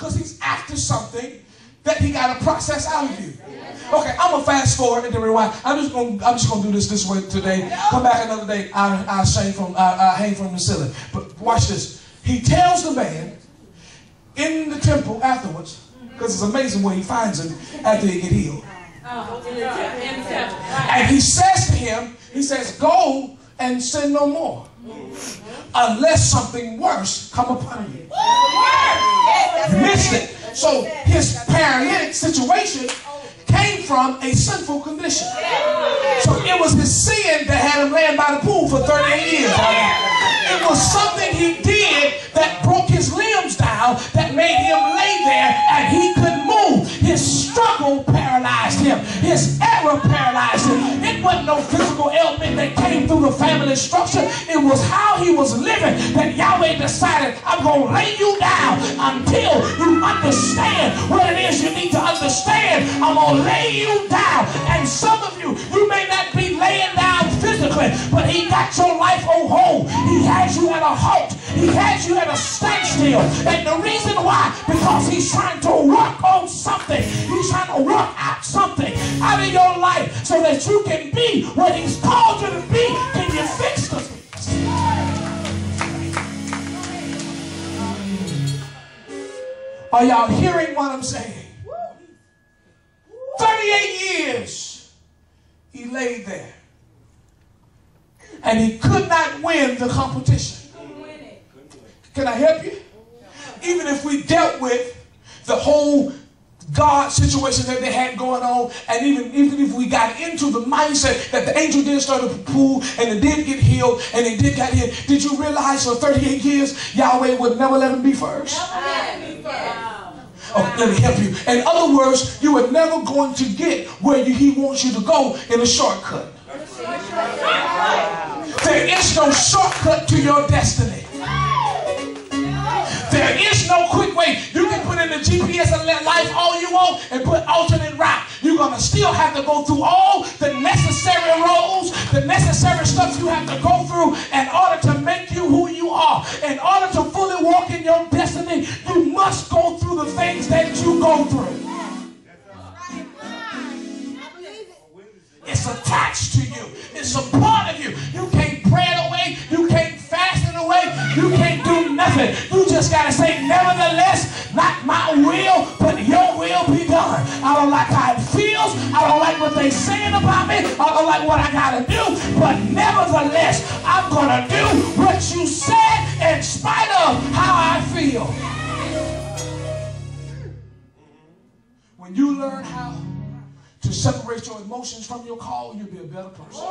Because he's after something that he got to process out of you. Okay, I'm gonna fast forward and then rewind. I'm just gonna do this way today. Come back another day. I'll hang from the ceiling. But watch this. He tells the man in the temple afterwards, because it's amazing where he finds him after he get healed. And he says to him, he says, "Go and sin no more, unless something worse come upon you." You missed it. So his paralytic situation came from a sinful condition. So it was his sin that had him laying by the pool for 38 years. It was something he did that broke his limbs down, that made him lay there and he couldn't move. His struggle paralyzed him. His error paralyzed him. It wasn't no physical ailment that came through the family structure. It was how he was living that Yahweh decided, I'm going to lay you down until you understand what it is you need to understand. I'm going to lay you down. And some of you, you may not be laying down physically, but he got your life on hold. He has you at a halt. He has you at a standstill. And the reason why, because he's trying to work on something. He's trying to work out something out of your life so that you can be what he's called you to be. Can you fix this? Are y'all hearing what I'm saying? 38 years he laid there. And he could not win the competition. Can I help you? Even if we dealt with the whole God situation that they had going on, and even if we got into the mindset that the angel did start the pool and it did get healed and it did get healed, did you realize for 38 years Yahweh would never let him be first? Oh, let me help you. In other words, you are never going to get where he wants you to go in a shortcut. There is no shortcut to your destiny. There is no quick way. You can put in the GPS and let life all you want and put alternate route. You're going to still have to go through all the necessary roads, the necessary stuff you have to go through in order to make you who you are. In order to fully walk in your destiny, you must go through the things that you go through. It's attached to you. It's a part of you. You can't pray it away. You can't fast it away. You can't do nothing. You just got to say, nevertheless, not my will, but your will be done. I don't like how it feels. I don't like what they're saying about me. I don't like what I got to do. But nevertheless, I'm going to do what you said in spite of how I feel. When you learn how to separate your emotions from your call, you'll be a better person.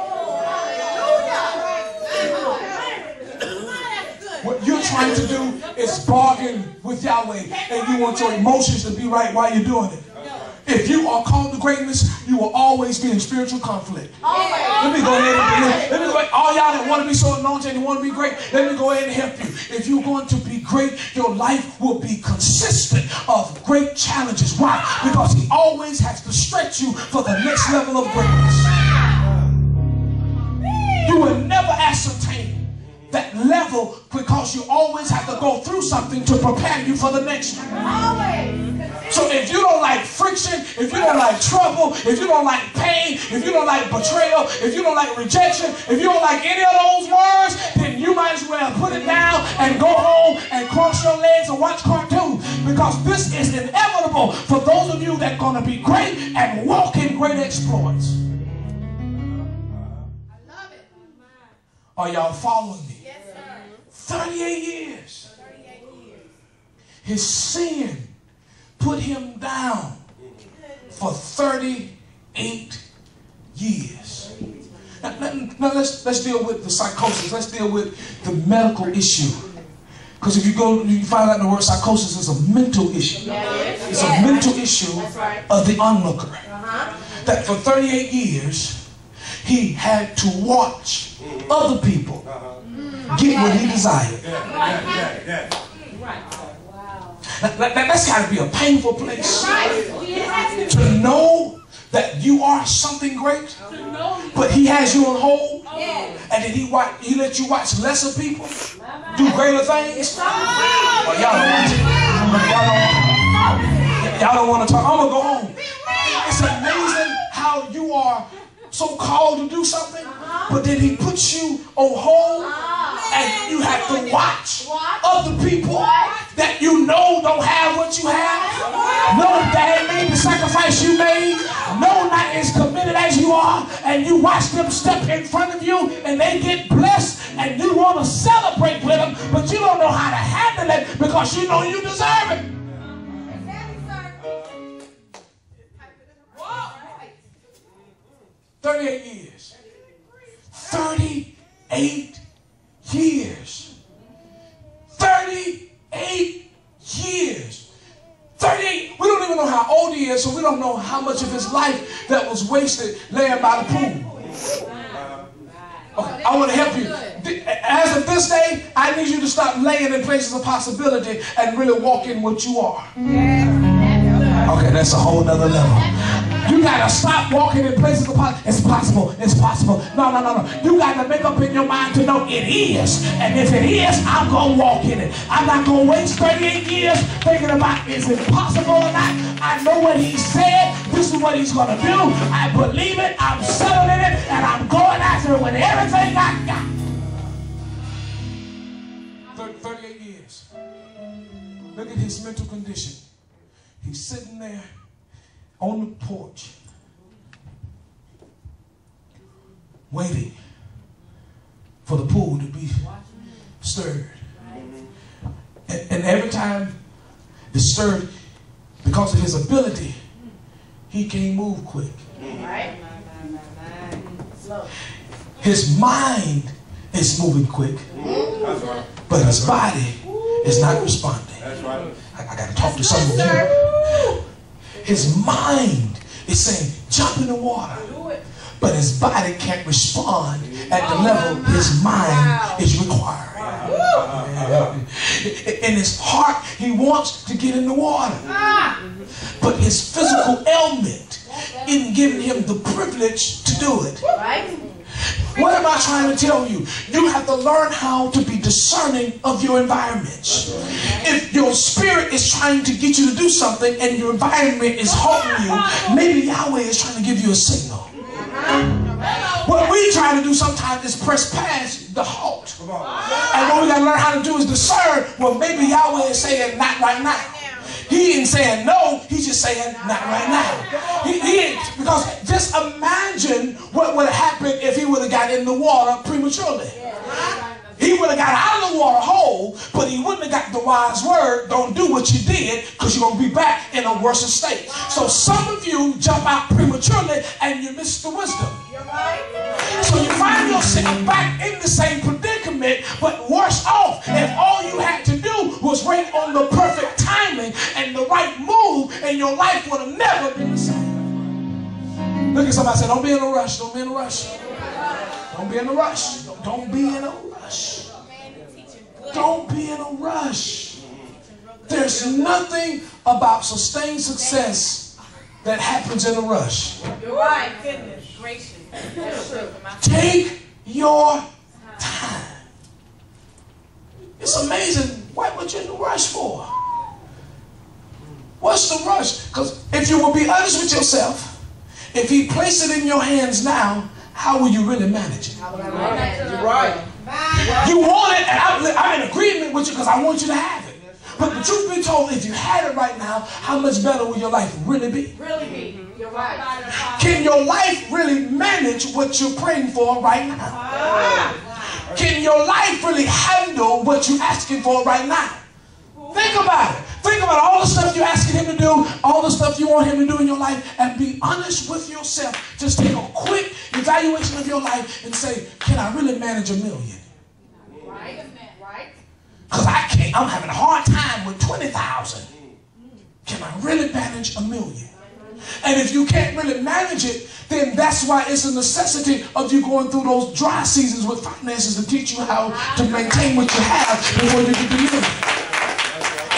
What you're trying to do is bargain with Yahweh, and you want your emotions to be right while you're doing it. If you are called to greatness, you will always be in spiritual conflict. Let me go ahead and all y'all that want to be so anointed and want to be great, let me go ahead and help you. If you're going to be great, your life will be consistent of great challenges. Why? Because he always has to stretch you for the next level of greatness. You will never ascertain that level because you always have to go through something to prepare you for the next one. So if you don't like friction, if you don't like trouble, if you don't like pain, if you don't like betrayal, if you don't like rejection, if you don't like any of those words, then you might as well put it down and go home and cross your legs and watch cartoons. Because this is inevitable for those of you that are going to be great and walk in great exploits. I love it. Are y'all following me? Yes, sir. 38 years. 38 years. His sin put him down for 38 years. Now let's deal with the psychosis. Let's deal with the medical issue. Because if you go, you find out the word psychosis is a mental issue. It's a mental issue of the onlooker. That for 38 years, he had to watch other people get what he desired. That's got to be a painful place to know that you are something great, but he has you on hold, and then he let you watch lesser people do greater things. Well, y'all don't watch it. Y'all don't want to talk. I'm going to go home. It's amazing how you are so called to do something, but then he puts you on hold, and you have to watch other people that you know don't have what you have, know that they ain't made the sacrifice you made, know not as committed as you are, and you watch them step in front of you and they get blessed, and you want to celebrate with them, but you don't know how to handle it because you know you deserve it. 38 years. 38 years. 38 years. 38. We don't even know how old he is, so we don't know how much of his life that was wasted laying by the pool. Okay, I want to help you. As of this day, I need you to stop laying in places of possibility and really walk in what you are. Okay, that's a whole nother level. You got to stop walking in places of possibility. It's possible. It's possible. No, no, no, no. You got to make up in your mind to know it is. And if it is, I'm going to walk in it. I'm not going to waste 38 years thinking about is it possible or not. I know what he said. This is what he's going to do. I believe it. I'm settling it. And I'm going after it with everything I got. 38 years. Look at his mental condition. He's sitting there on the porch, waiting for the pool to be stirred. And every time it's stirred, because of his ability, he can't move quick. His mind is moving quick, but his body is not responding. I got to talk to some of you. His mind is saying, jump in the water. But his body can't respond at the level his mind is requiring. In his heart, he wants to get in the water. But his physical ailment isn't giving him the privilege to do it. What am I trying to tell you? You have to learn how to be discerning of your environments. If your spirit is trying to get you to do something and your environment is halting you, maybe Yahweh is trying to give you a signal. What we try to do sometimes is press past the halt. And what we got to learn how to do is discern, well, maybe Yahweh is saying not right now. He ain't saying no, he's just saying not right now. He ain't, because just imagine what would have happened if he would have got in the water prematurely. He would have got out of the water whole, but he wouldn't have got the wise word, don't do what you did, because you're going to be back in a worse state. So some of you jump out prematurely and you miss the wisdom. So you find yourself back in the same predicament, but worse off. If all you had to do was wait on the perfect timing and the right move, and your life would have never been the same. Look at somebody and say, don't be in a rush, don't be in a rush. Don't be in a rush. Don't be in a rush. Don't be in a rush. There's nothing about sustained success that happens in a rush. You're right. Goodness gracious. Take your time. It's amazing. What would you in a rush for? What's the rush? Because if you will be honest with yourself, if he placed it in your hands now, how will you really manage it? You're right. You want it, and I'm in agreement with you because I want you to have it. But the truth be told, if you had it right now, how much better will your life really be? Really be. You're right. Can your life really manage what you're praying for right now? Can your life really handle what you're asking for right now? Think about it. Think about all the stuff you're asking him to do, all the stuff you want him to do in your life, and be honest with yourself. Just take a quick evaluation of your life and say, can I really manage $1 million? Right. Because I can't. I'm having a hard time with 20,000. Can I really manage $1 million? And if you can't really manage it, then that's why it's a necessity of you going through those dry seasons with finances to teach you how to maintain what you have before you get the million.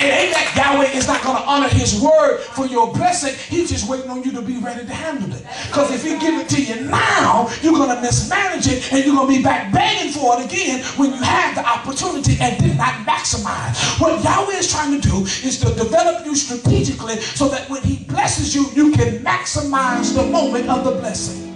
It ain't that Yahweh is not going to honor his word for your blessing. He's just waiting on you to be ready to handle it. Because if he give it to you now, you're going to mismanage it and you're going to be back begging paying for it again when you had the opportunity and did not maximize. What Yahweh is trying to do is to develop you strategically so that when he blesses you, you can maximize the moment of the blessing.